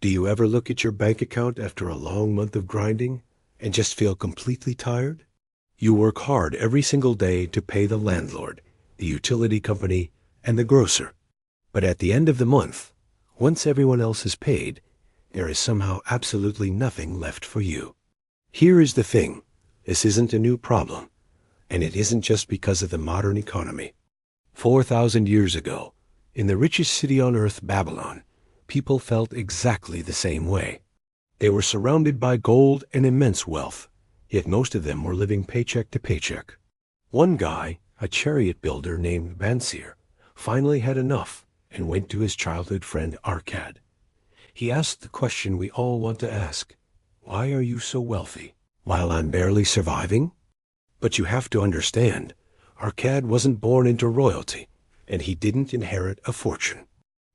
Do you ever look at your bank account after a long month of grinding and just feel completely tired? You work hard every single day to pay the landlord, the utility company, and the grocer. But at the end of the month, once everyone else is paid, there is somehow absolutely nothing left for you. Here is the thing. This isn't a new problem, and it isn't just because of the modern economy. 4,000 years ago, in the richest city on earth, Babylon, people felt exactly the same way. They were surrounded by gold and immense wealth, yet most of them were living paycheck to paycheck. One guy, a chariot builder named Bansir, finally had enough and went to his childhood friend Arcad. He asked the question we all want to ask: why are you so wealthy, while I'm barely surviving? But you have to understand, Arcad wasn't born into royalty, and he didn't inherit a fortune.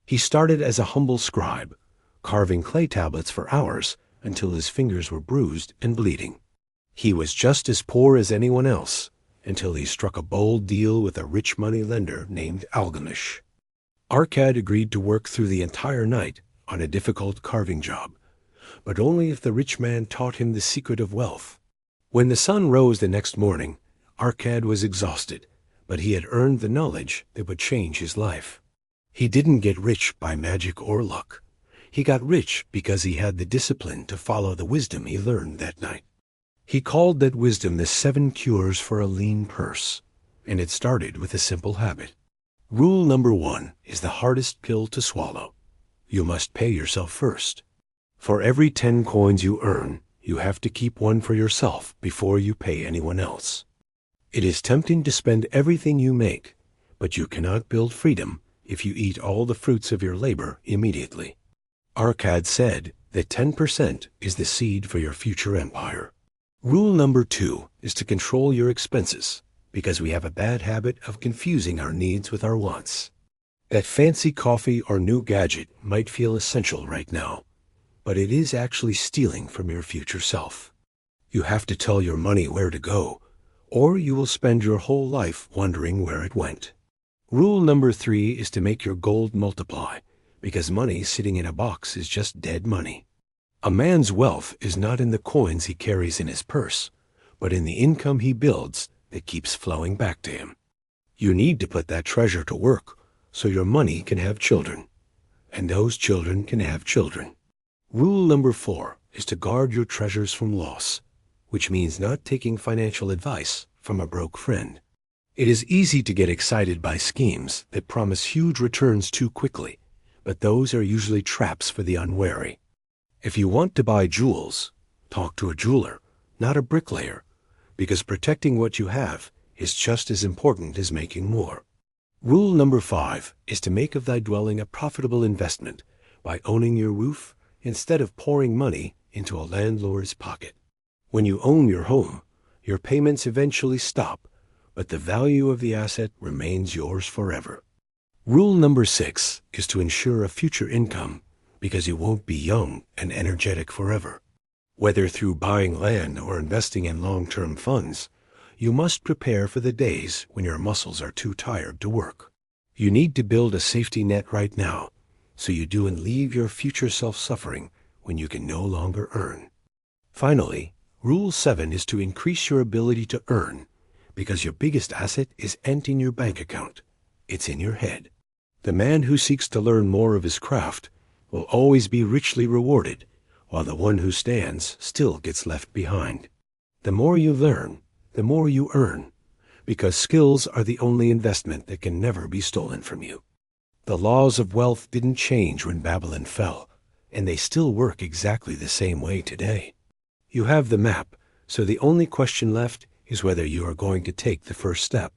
He started as a humble scribe, carving clay tablets for hours until his fingers were bruised and bleeding. He was just as poor as anyone else until he struck a bold deal with a rich money lender named Algamish. Arcad agreed to work through the entire night on a difficult carving job, but only if the rich man taught him the secret of wealth. When the sun rose the next morning, Arcad was exhausted, but he had earned the knowledge that would change his life. He didn't get rich by magic or luck. He got rich because he had the discipline to follow the wisdom he learned that night. He called that wisdom the 7 cures for a lean purse, and it started with a simple habit. Rule number 1 is the hardest pill to swallow. You must pay yourself first. For every 10 coins you earn, you have to keep 1 for yourself before you pay anyone else. It is tempting to spend everything you make, but you cannot build freedom if you eat all the fruits of your labor immediately. Arcad said that 10% is the seed for your future empire. Rule number 2 is to control your expenses, because we have a bad habit of confusing our needs with our wants. That fancy coffee or new gadget might feel essential right now, but it is actually stealing from your future self. You have to tell your money where to go, or you will spend your whole life wondering where it went. Rule number 3 is to make your gold multiply, because money sitting in a box is just dead money. A man's wealth is not in the coins he carries in his purse, but in the income he builds that keeps flowing back to him. You need to put that treasure to work so your money can have children, and those children can have children. Rule number 4 is to guard your treasures from loss, which means not taking financial advice from a broke friend. It is easy to get excited by schemes that promise huge returns too quickly, but those are usually traps for the unwary. If you want to buy jewels, talk to a jeweler, not a bricklayer, because protecting what you have is just as important as making more. Rule number 5 is to make of thy dwelling a profitable investment by owning your roof instead of pouring money into a landlord's pocket. When you own your home, your payments eventually stop, but the value of the asset remains yours forever. Rule number 6 is to ensure a future income because you won't be young and energetic forever. Whether through buying land or investing in long-term funds, you must prepare for the days when your muscles are too tired to work. You need to build a safety net right now, so you don't leave your future self suffering when you can no longer earn. Finally, Rule 7 is to increase your ability to earn, because your biggest asset isn't in your bank account. It's in your head. The man who seeks to learn more of his craft will always be richly rewarded, while the one who stands still gets left behind. The more you learn, the more you earn, because skills are the only investment that can never be stolen from you. The laws of wealth didn't change when Babylon fell, and they still work exactly the same way today. You have the map, so the only question left is whether you are going to take the first step.